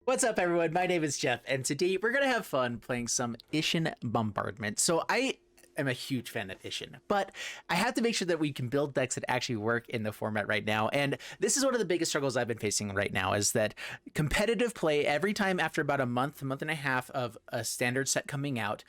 What's up, everyone? My name is Jeff, and today we're gonna have fun playing some Isshin Bombardment. So I am a huge fan of Isshin, but I have to make sure that we can build decks that actually work in the format right now. And this is one of the biggest struggles I've been facing right now, is that competitive play, every time after about a month and a half of a standard set coming out,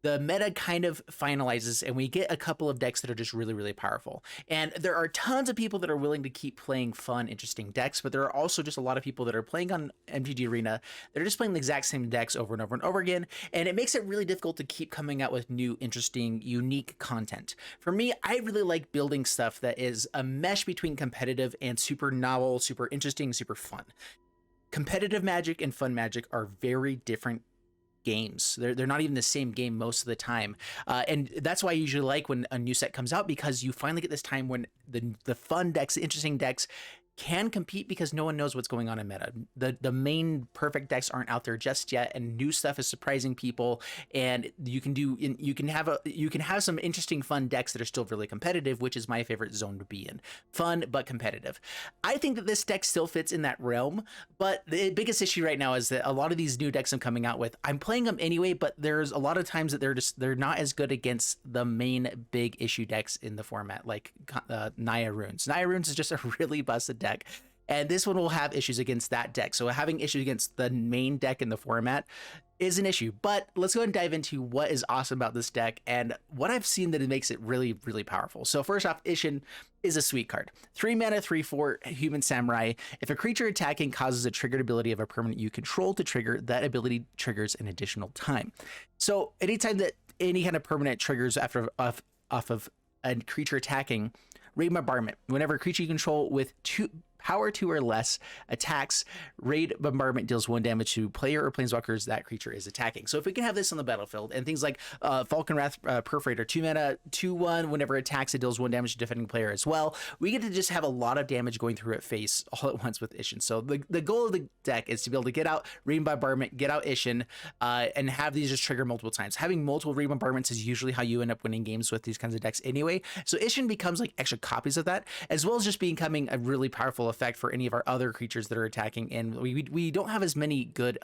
the meta kind of finalizes and we get a couple of decks that are just really, really powerful. And there are tons of people that are willing to keep playing fun, interesting decks, but there are also just a lot of people that are playing on MTG Arena that are just playing the exact same decks over and over and over again. And it makes it really difficult to keep coming out with new, interesting, unique content. For me, I really like building stuff that is a mesh between competitive and super novel, super interesting, super fun. Competitive Magic and fun Magic are very different games. They're not even the same game most of the time, and that's why I usually like when a new set comes out, because you finally get this time when the fun decks, the interesting decks can compete, because no one knows what's going on in meta. The main perfect decks aren't out there just yet, and new stuff is surprising people. And you can have some interesting fun decks that are still really competitive, which is my favorite zone to be in. Fun but competitive. I think that this deck still fits in that realm, but the biggest issue right now is that a lot of these new decks I'm coming out with, I'm playing them anyway, but there's a lot of times that they're not as good against the main big issue decks in the format, like Naya Runes. Naya Runes is just a really busted deck, and this one will have issues against that deck. So having issues against the main deck in the format is an issue. But let's go ahead and dive into what is awesome about this deck and what I've seen that it makes it really, really powerful. So first off, Isshin is a sweet card. 3 mana, 3/4 Human Samurai. If a creature attacking causes a triggered ability of a permanent you control to trigger, that ability triggers an additional time. So anytime that any kind of permanent triggers off of a creature attacking, Raid Bombardment. Whenever a creature you control with power 2 or less attacks, Raid Bombardment deals 1 damage to player or planeswalkers that creature is attacking. So if we can have this on the battlefield, and things like Falkenrath Perforator, 2 mana, 2/1, whenever it attacks, it deals 1 damage to defending player as well. We get to just have a lot of damage going through its face all at once with Isshin. So the goal of the deck is to be able to get out Raid Bombardment, get out Isshin, and have these just trigger multiple times. Having multiple Raid Bombardments is usually how you end up winning games with these kinds of decks anyway. So Isshin becomes like extra copies of that, as well as just becoming a really powerful effect for any of our other creatures that are attacking. And we don't have as many good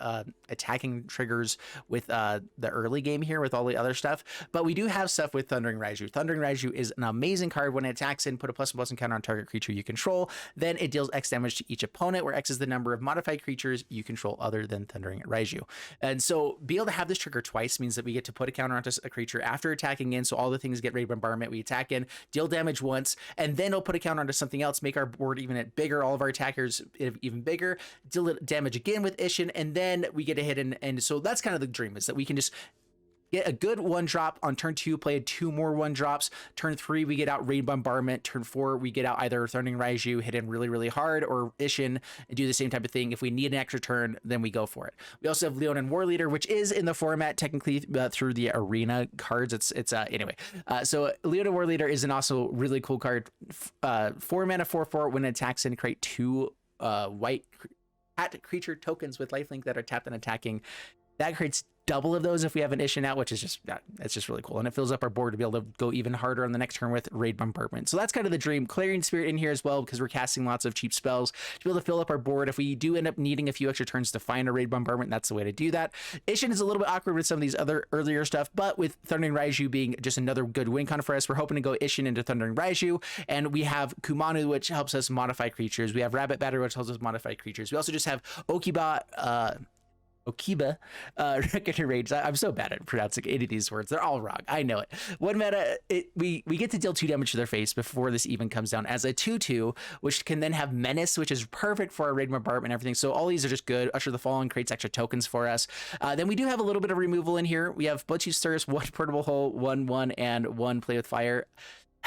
attacking triggers with the early game here with all the other stuff, but we do have stuff with Thundering Raiju. Thundering Raiju is an amazing card. When it attacks in, put a +1/+1 counter on target creature you control, then it deals X damage to each opponent, where X is the number of modified creatures you control other than Thundering Raiju. And so be able to have this trigger twice means that we get to put a counter onto a creature after attacking in, so all the things get Raid Bombardment, we attack in, deal damage once, and then it'll put a counter onto something else, make our board even bigger, all of our attackers even bigger, deal damage again with Isshin, and then we get a hit. And so that's kind of the dream, is that we can just get a good 1-drop on turn 2, play 2 more 1-drops. Turn 3, we get out Raid Bombardment. Turn 4, we get out either Thundering Raiju, hit in really, really hard, or Isshin, and do the same type of thing. If we need an extra turn, then we go for it. We also have Leonin Warleader, which is in the format technically through the arena cards. Anyway. So Leonin Warleader is an also really cool card. 4 mana, 4/4. When it attacks in, create 2 white creature tokens with lifelink that are tapped and attacking. That creates double of those if we have an Isshin out, which is it's just really cool, and it fills up our board to be able to go even harder on the next turn with Raid Bombardment. So that's kind of the dream. Clarion Spirit in here as well, because we're casting lots of cheap spells to be able to fill up our board. If we do end up needing a few extra turns to find a Raid Bombardment, that's the way to do that. Isshin is a little bit awkward with some of these other earlier stuff, but with Thundering Raiju being just another good win con for us, we're hoping to go Isshin into Thundering Raiju, and we have Kumano, which helps us modify creatures. We have Rabbit Batter, which helps us modify creatures. We also just have Okiba, Reckoner Rage. I'm so bad at pronouncing any of these words. They're all wrong. I know it. 1 mana, we get to deal 2 damage to their face before this even comes down as a 2/2, which can then have Menace, which is perfect for our Raid Bombardment and everything. So all these are just good. Usher the Fallen creates extra tokens for us. Then we do have a little bit of removal in here. We have Bloodchief Stirs, 1 Portable Hole, 1/1, and 1 Play with Fire.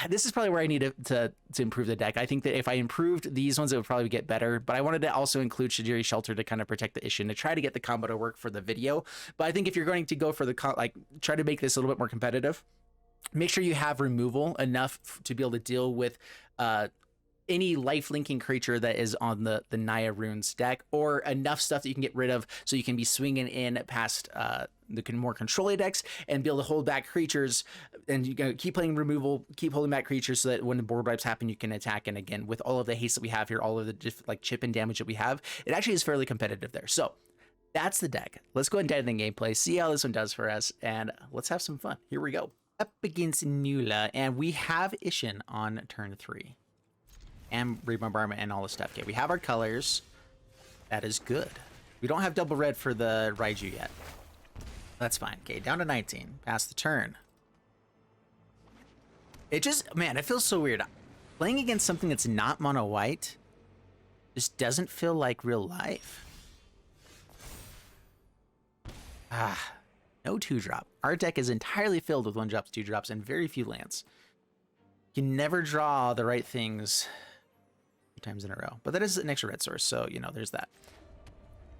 This is probably where I need to improve the deck. I think that if I improved these ones, it would probably get better, but I wanted to also include Sejiri Shelter to kind of protect the Isshin, to try to get the combo to work for the video. But I think if you're going to go for try to make this a little bit more competitive, make sure you have removal enough to be able to deal with any life linking creature that is on the Naya Runes deck, or enough stuff that you can get rid of so you can be swinging in past the more control decks and be able to hold back creatures, and you keep playing removal, keep holding back creatures, so that when the board wipes happen, you can attack. And again, with all of the haste that we have here, all of the chip and damage that we have, it actually is fairly competitive there. So that's the deck. Let's go ahead and dive into the gameplay, see how this one does for us, and let's have some fun. Here we go. Up against Nula, and we have Isshin on turn 3. And Raid Bombardment and all the stuff. Okay, we have our colors. That is good. We don't have double red for the Raiju yet. That's fine. Okay, down to 19. Pass the turn. It just, man, it feels so weird. Playing against something that's not mono white just doesn't feel like real life. No 2-drop. Our deck is entirely filled with 1-drops, 2-drops, and very few lands. You can never draw the right things 2 times in a row. But that is an extra red source, so, you know, there's that.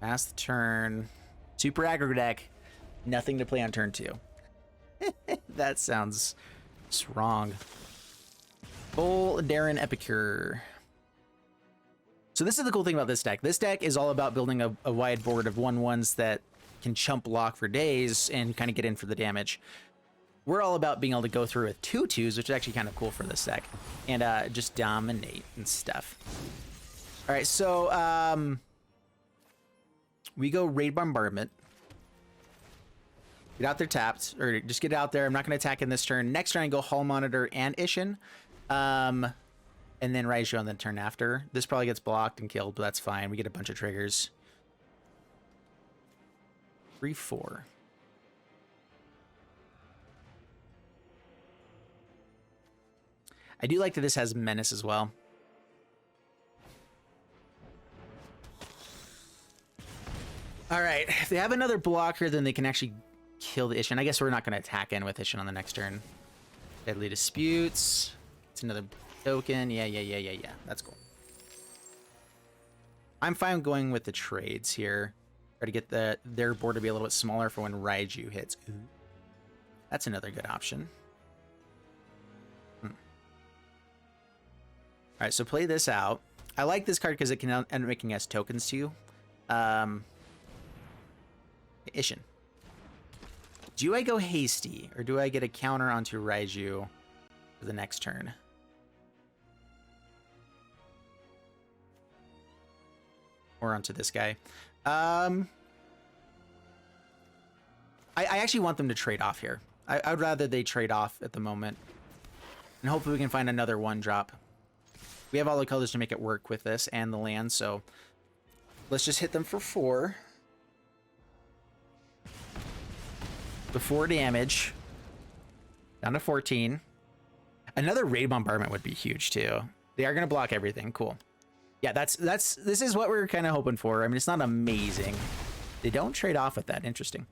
Pass the turn. Super aggro deck. Nothing to play on turn 2. That sounds wrong. Full Darren Epicure. So this is the cool thing about this deck. This deck is all about building a wide board of 1/1s that can chump block for days and kind of get in for the damage. We're all about being able to go through with 2/2s, which is actually kind of cool for this deck, and just dominate and stuff. All right, so we go Raid Bombardment. Get out there tapped, or just get out there. I'm not going to attack in this turn. Next turn, I go Hall Monitor and Isshin, and then Raiju on the turn after. This probably gets blocked and killed, but that's fine. We get a bunch of triggers. 3/4. I do like that this has Menace as well. All right, if they have another blocker, then they can actually kill the Isshin. I guess we're not going to attack in with Isshin on the next turn. Deadly Disputes. It's another token. Yeah. That's cool. I'm fine going with the trades here. Try to get their board to be a little bit smaller for when Raiju hits. Ooh. That's another good option. All right, so play this out. I like this card because it can end up making us tokens too. Isshin. Do I go hasty, or do I get a counter onto Raiju for the next turn? Or onto this guy? I actually want them to trade off here. I would rather they trade off at the moment. And hopefully we can find another 1-drop. We have all the colors to make it work with this and the land, so let's just hit them for 4. The 4 damage. Down to 14. Another Raid Bombardment would be huge too. They are going to block everything. Cool. Yeah, this is what we're kind of hoping for. I mean, it's not amazing. They don't trade off with that. Interesting.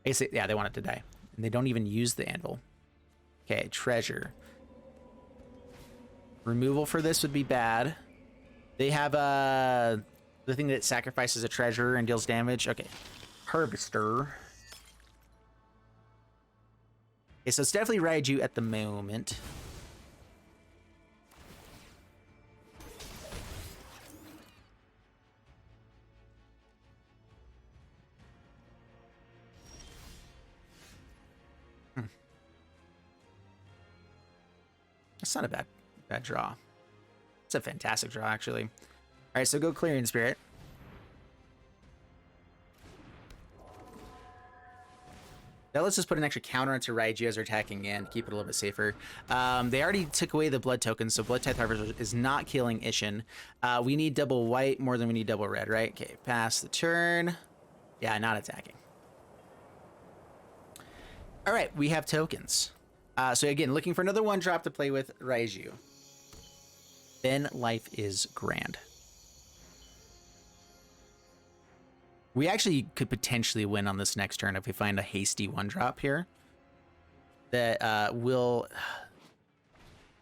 I guess yeah, they want it to die. And they don't even use the anvil. Okay, treasure. Removal for this would be bad. They have the thing that sacrifices a treasure and deals damage. Okay. Harvester. Okay, so it's definitely Raiju at the moment. That's not a bad draw. It's a fantastic draw, actually. All right, so go Clarion Spirit. Now let's just put an extra counter onto Raiju as we're attacking in, keep it a little bit safer. They already took away the blood token, so Blood Tithe Harvester is not killing Isshin. We need double white more than we need double red, right? Okay, pass the turn. Yeah, not attacking. All right, we have tokens. So again, looking for another 1-drop to play with Raiju. Then life is grand. We actually could potentially win on this next turn if we find a hasty 1-drop here. That will...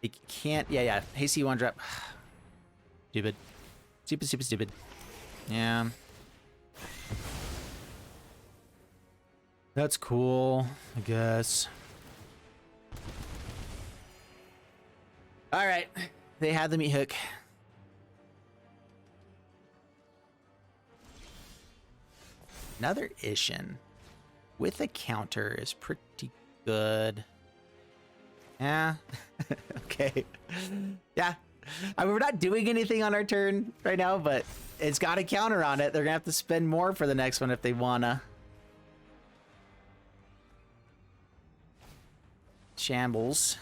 It can't... Yeah. Hasty 1-drop. Stupid. Stupid. Yeah. That's cool, I guess. All right. They had the meat hook. Another Isshin with a counter is pretty good. Yeah. Okay. Yeah. I mean, we're not doing anything on our turn right now, but it's got a counter on it. They're gonna have to spend more for the next one if they wanna. Shambles.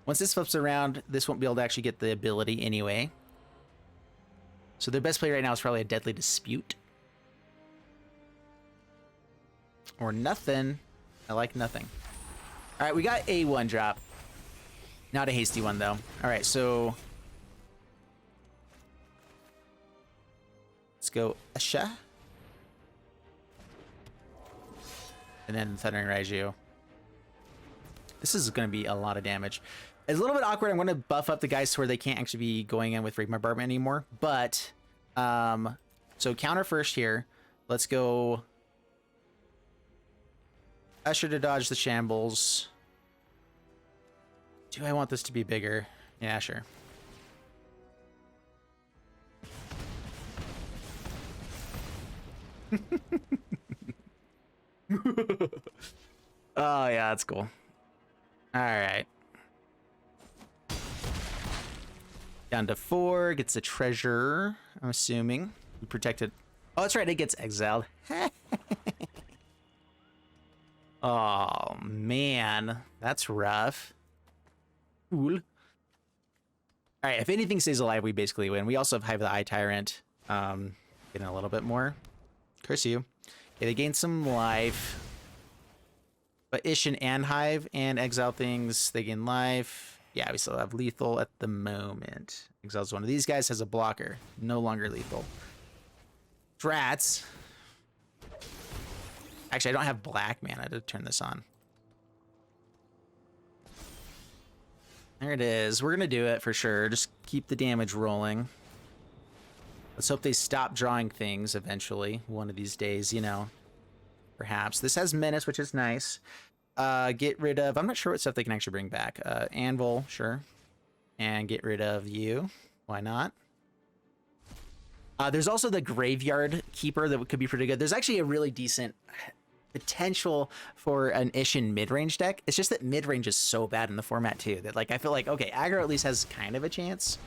Once this flips around, this won't be able to actually get the ability anyway. So their best play right now is probably a Deadly Dispute. Or nothing. I like nothing. All right, we got a 1-drop. Not a hasty one, though. All right, so... let's go Usher. And then Thundering Raiju. This is going to be a lot of damage. It's a little bit awkward. I'm going to buff up the guys to where they can't actually be going in with Raid Bombardment anymore. But, so counter first here. Let's go Usher to dodge the shambles. Do I want this to be bigger? Yeah, sure. Oh, yeah, that's cool. All right. Down to 4, gets a treasure, I'm assuming. We protected. Oh, that's right, it gets exiled. Oh, man. That's rough. Cool. All right, if anything stays alive, we basically win. We also have Hive the Eye Tyrant. Getting a little bit more. Curse you. Okay, they gain some life. But Isshin and Hive and exile things, they gain life. Yeah, we still have lethal at the moment. Exiles one of these guys, has a blocker. No longer lethal. Drats. Actually, I don't have black mana to turn this on. There it is. We're going to do it for sure. Just keep the damage rolling. Let's hope they stop drawing things eventually. One of these days, you know. Perhaps. This has Menace, which is nice. Get rid of... I'm not sure what stuff they can actually bring back. Anvil, sure. And get rid of you. Why not? There's also the Graveyard Keeper that could be pretty good. There's actually a really decent potential for an Isshin mid-range deck. It's just that mid-range is so bad in the format too that like I feel like, okay, aggro at least has kind of a chance.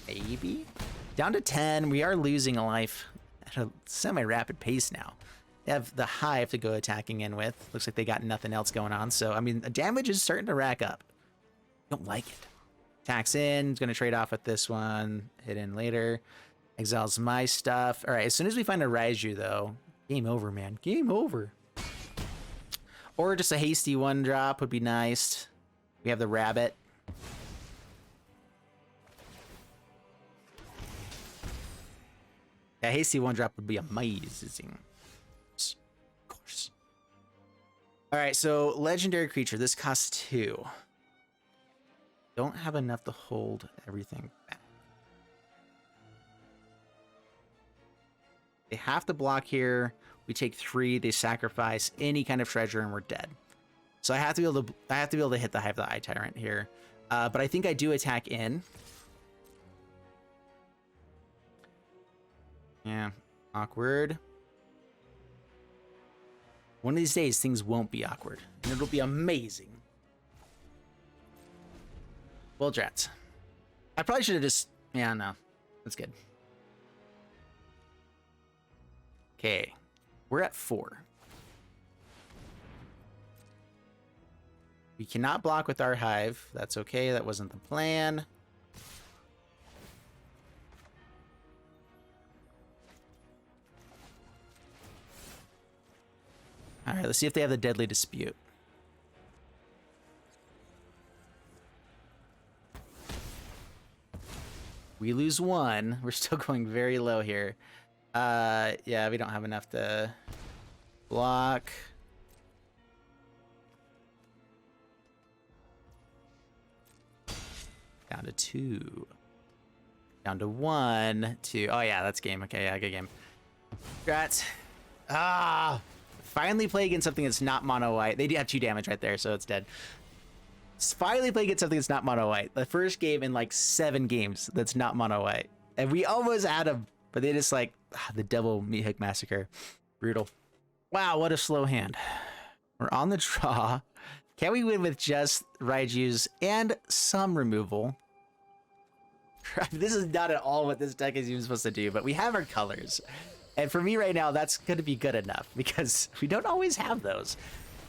Maybe. Down to 10. We are losing a life at a semi-rapid pace now. They have the Hive to go attacking in with. Looks like they got nothing else going on. So, I mean, the damage is starting to rack up. Don't like it. Attacks in. It's going to trade off with this one. Hit in later. Exiles my stuff. All right, as soon as we find a Raiju, though, game over, man. Game over. Or just a hasty 1-drop would be nice. We have the Rabbit. A hasty 1-drop would be amazing. Of course. All right, so legendary creature. This costs 2. Don't have enough to hold everything back. They have to block here. We take 3. They sacrifice any kind of treasure, and we're dead. So I have to be able to. I have to be able to hit the Hive the Eye Tyrant here. But I think I do attack in. Yeah, awkward. One of these days, things won't be awkward, and it'll be amazing. Well, drats. I probably should have just... yeah, no. That's good. Okay. We're at 4. We cannot block with our Hive. That's okay. That wasn't the plan. All right, let's see if they have the Deadly Dispute. We lose 1. We're still going very low here. Yeah, we don't have enough to block. Down to 2. Down to 1, 2. Oh yeah, that's game. Okay, yeah, good game. Congrats. Ah! Finally play against something that's not mono white. They do have 2 damage right there, so it's dead. Finally play against something that's not mono white. The first game in like 7 games that's not mono white. And we almost had them, but they just like, the Devil Meat Hook Massacre. Brutal. Wow, what a slow hand. We're on the draw. Can we win with just Raijus and some removal? This is not at all what this deck is even supposed to do, but we have our colors. And for me right now, that's going to be good enough because we don't always have those.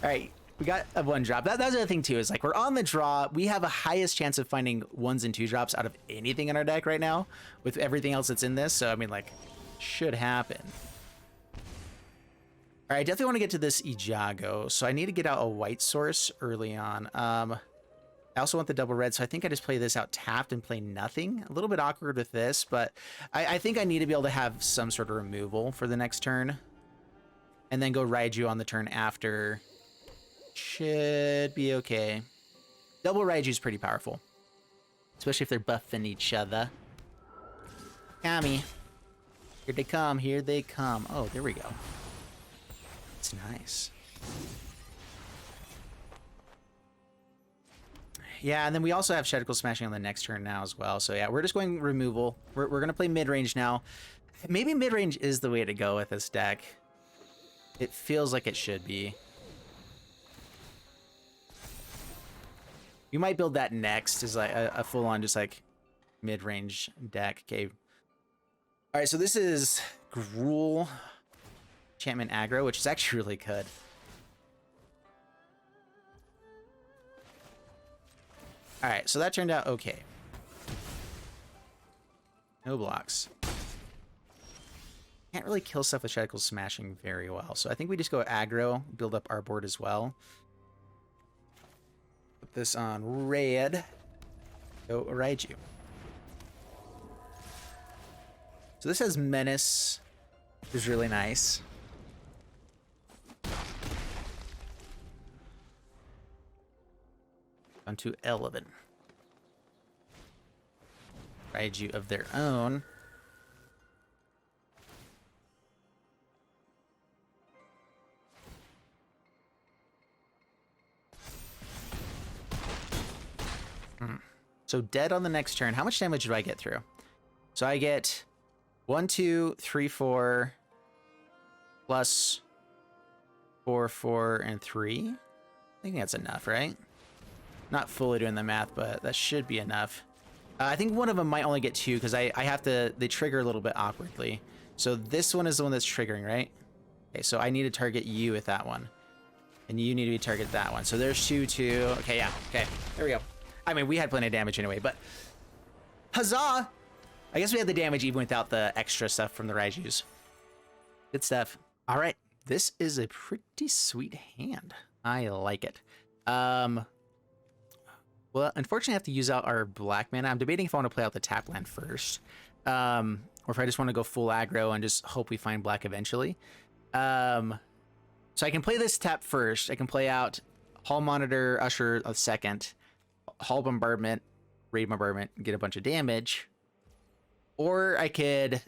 All right, we got a 1-drop. That's the other thing too, is like we're on the draw. We have a highest chance of finding 1s and 2-drops out of anything in our deck right now with everything else that's in this. So, I mean, like, should happen. All right, I definitely want to get to this Eiganjo, so I need to get out a white source early on. I also want the double red, so I think I just play this out tapped and play nothing. A little bit awkward with this, but I think I need to be able to have some sort of removal for the next turn. And then go Raiju on the turn after. Should be okay. Double Raiju is pretty powerful. Especially if they're buffing each other. Kami. Here they come, here they come. Oh, there we go. It's nice. Yeah, and then we also have Shatterskull Smashing on the next turn now as well. So yeah, we're just going removal. We're going to play mid-range now. Maybe mid-range is the way to go with this deck. It feels like it should be. You might build that next as like a full-on just like mid-range deck. Okay. All right, so this is Gruul Enchantment Aggro, which is actually really good. All right, so that turned out okay. No blocks. Can't really kill stuff with Shatterskull Smashing very well, so I think we just go aggro, build up our board as well. Put this on red. Go Raiju. So this has Menace, which is really nice. Onto 11. Raiju of their own. So dead on the next turn. How much damage do I get through? So I get 1, 2, 3, 4 plus 4, 4, and 3. I think that's enough, right? Not fully doing the math, but that should be enough. I think one of them might only get 2 because I have to, they trigger a little bit awkwardly. So this one is the one that's triggering, right? Okay, so I need to target you with that one. And you need to target that one. So there's 2, 2. Okay, yeah, okay, there we go. I mean, we had plenty of damage anyway, but huzzah! I guess we had the damage even without the extra stuff from the Raijus. Good stuff. All right, this is a pretty sweet hand. I like it. Well, unfortunately, I have to use out our black mana. I'm debating if I want to play out the tap land first, or if I just want to go full aggro and just hope we find black eventually. So I can play this tap first. I can play out Hall Monitor, Usher a second, Hall Bombardment, Raid Bombardment, get a bunch of damage. Or I could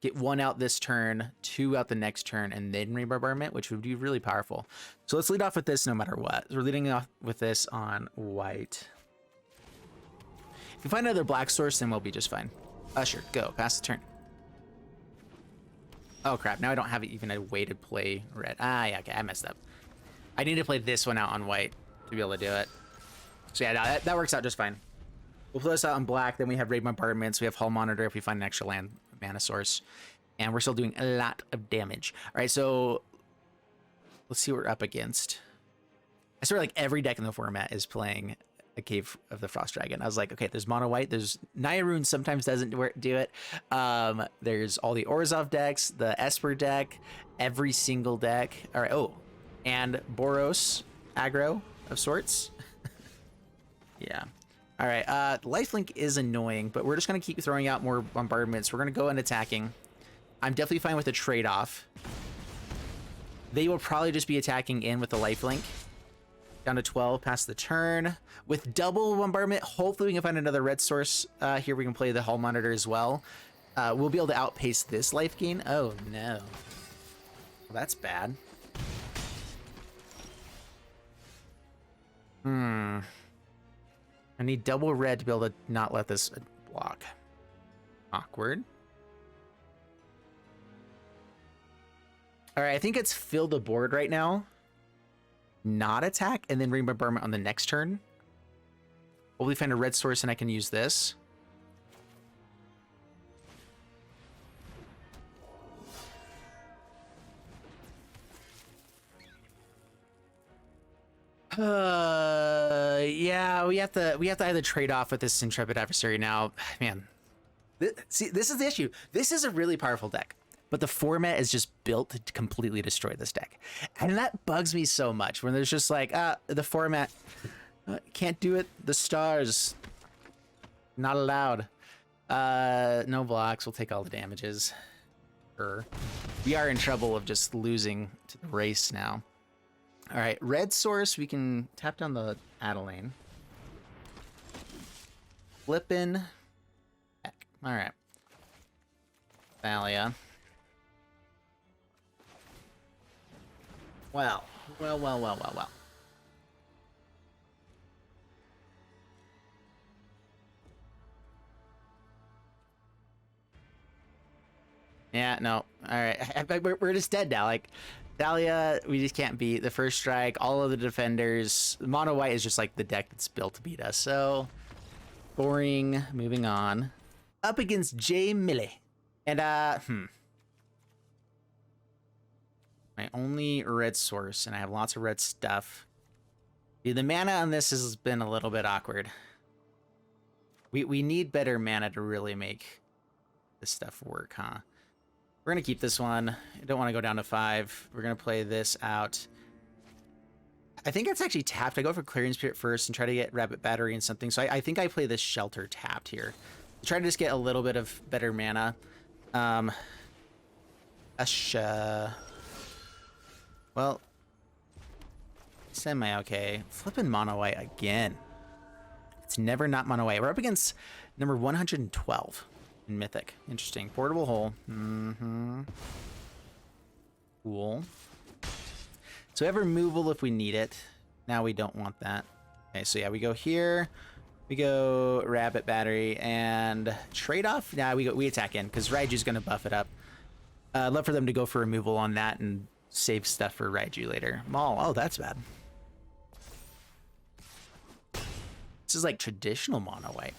get 1 out this turn, 2 out the next turn, and then Raid Bombardment, which would be really powerful. So let's lead off with this no matter what. We're leading off with this on white. If we find another black source, then we'll be just fine. Usher, go, pass the turn. Oh crap, now I don't have even a way to play red. Ah, yeah, okay, I messed up. I need to play this one out on white to be able to do it. So yeah, no, that works out just fine. We'll play this out on black, then we have Raid Bombardments, we have Hall Monitor if we find an extra land mana source. And we're still doing a lot of damage. All right, so let's see what we're up against. I swear like every deck in the format is playing a Cave of the Frost Dragon. I was like, okay, there's mono white, there's Naya Rune sometimes doesn't do it. There's all the Orzhov decks, the Esper deck, every single deck. All right, oh, and Boros aggro of sorts. Yeah. All right, lifelink is annoying, but we're just going to keep throwing out more bombardments. We're going to go and attacking. I'm definitely fine with the trade-off. They will probably just be attacking in with the lifelink. Down to 12 past the turn. With double bombardment, hopefully we can find another red source. Here we can play the Hall Monitor as well. We'll be able to outpace this life gain. Oh, no. Well, that's bad. I need double red to be able to not let this block. Awkward. All right, I think it's fill the board right now. Not attack, and then Raid Bombardment on the next turn. Hopefully find a red source and I can use this. Yeah, we have to either trade off with this Intrepid Adversary now. Man, see, this is the issue. This is a really powerful deck, but the format is just built to completely destroy this deck. And that bugs me so much when there's just like, the format can't do it. The stars, not allowed. No blocks, we'll take all the damages. We are in trouble of just losing to the race now. All right, red source, we can tap down the Adelaine. Flippin'. Heck. All right. Thalia. Well. Yeah, no. All right, we're just dead now. Like, Thalia, we just can't beat. The first strike, all of the defenders. Mono white is just like the deck that's built to beat us. So, boring. Moving on. Up against J Mille. And, my only red source, and I have lots of red stuff. Dude, the mana on this has been a little bit awkward. We need better mana to really make this stuff work, huh? We're going to keep this one. I don't want to go down to 5. We're going to play this out. I think it's actually tapped. I go for Clarion Spirit first and try to get Rabbit Battery and something. So I think I play this Shelter tapped here. Try to just get a little bit of better mana. Usher. Well, semi-okay. Flipping mono white again. It's never not mono white. We're up against number 112. In Mythic. Interesting. Portable hole. Cool. So we have removal if we need it. Now we don't want that. Okay, so yeah, we go here. We go Rabbit Battery and trade off. Yeah, we attack in because Raiju's gonna buff it up. I'd love for them to go for removal on that and save stuff for Raiju later. Maul. Oh, that's bad. This is like traditional mono white.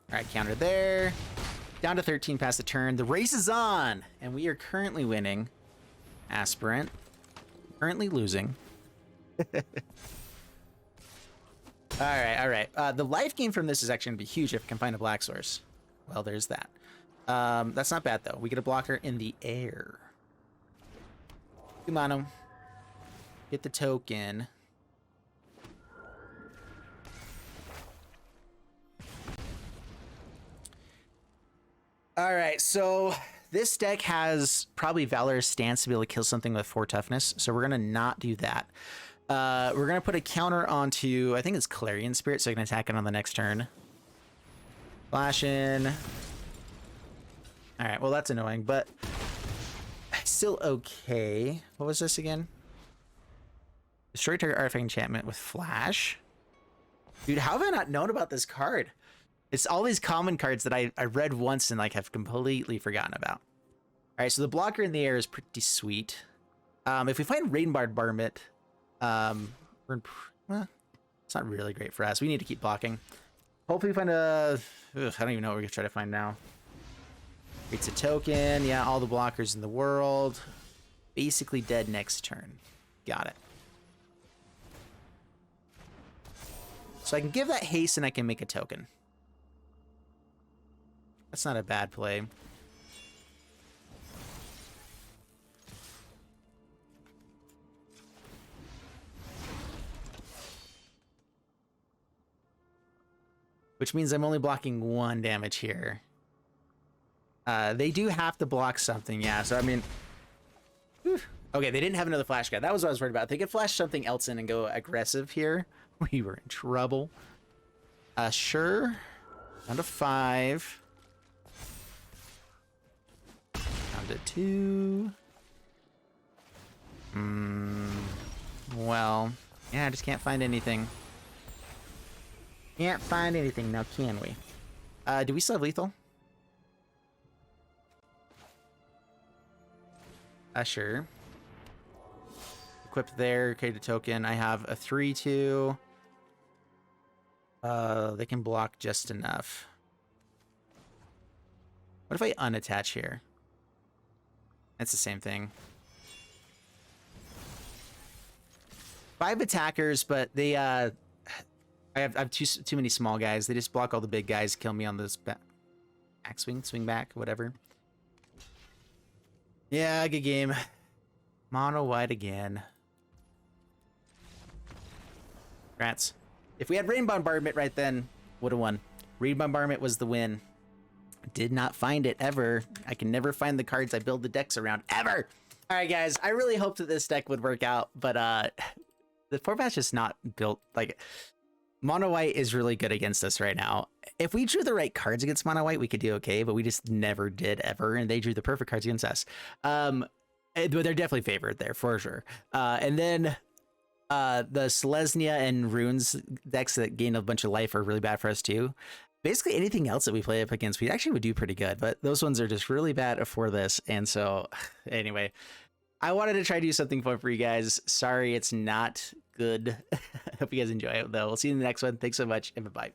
All right, counter there. Down to 13 past the turn. The race is on, and we are currently winning. Aspirant. Currently losing. All right. The life gain from this is actually going to be huge if I can find a black source. Well, there's that. That's not bad, though. We get a blocker in the air. Kumano. Get the token. All right, so this deck has probably Valorous Stance to be able to kill something with 4 toughness, so we're going to not do that. We're going to put a counter onto, I think it's Clarion Spirit, so I can attack it on the next turn. Flash in. All right, well, that's annoying, but still okay. What was this again? Destroy target artifact enchantment with Flash. Dude, how have I not known about this card? It's all these common cards that I read once and like have completely forgotten about. All right, so the blocker in the air is pretty sweet. If we find Raid Bombardment, well, it's not really great for us. We need to keep blocking. Hopefully we find a... I don't even know what we're going to try to find now. It's a token. Yeah, all the blockers in the world. Basically dead next turn. Got it. So I can give that haste and I can make a token. That's not a bad play. Which means I'm only blocking 1 damage here. They do have to block something, yeah. So, I mean... Whew. Okay, they didn't have another flash guy. That was what I was worried about. If they could flash something else in and go aggressive here, we were in trouble. Sure. Down to 5. Down to 2. Well, yeah, I just can't find anything. Can't find anything now, can we? Do we still have lethal? Sure. equip there, create a token. I have a 3/2. They can block just enough. What if I unattach here? That's the same thing. 5 attackers, but they I have too many small guys. They just block all the big guys, kill me on this back swing back, whatever. Yeah, good game. Mono white again. Rats. If we had Raid Bombardment right then, would have won. Raid Bombardment was the win. Did not find it ever. I can never find the cards I build the decks around ever. All right, guys. I really hoped that this deck would work out, but the format's just not built. Like, mono white is really good against us right now. If we drew the right cards against mono white, we could do okay, but we just never did ever, and they drew the perfect cards against us. But they're definitely favored there for sure. And then the Selesnya and Runes decks that gain a bunch of life are really bad for us too. Basically anything else that we play up against, we actually would do pretty good, but those ones are just really bad for this. And so anyway, I wanted to try to do something fun for you guys. Sorry, it's not good. I hope you guys enjoy it though. We'll see you in the next one. Thanks so much, and bye-bye.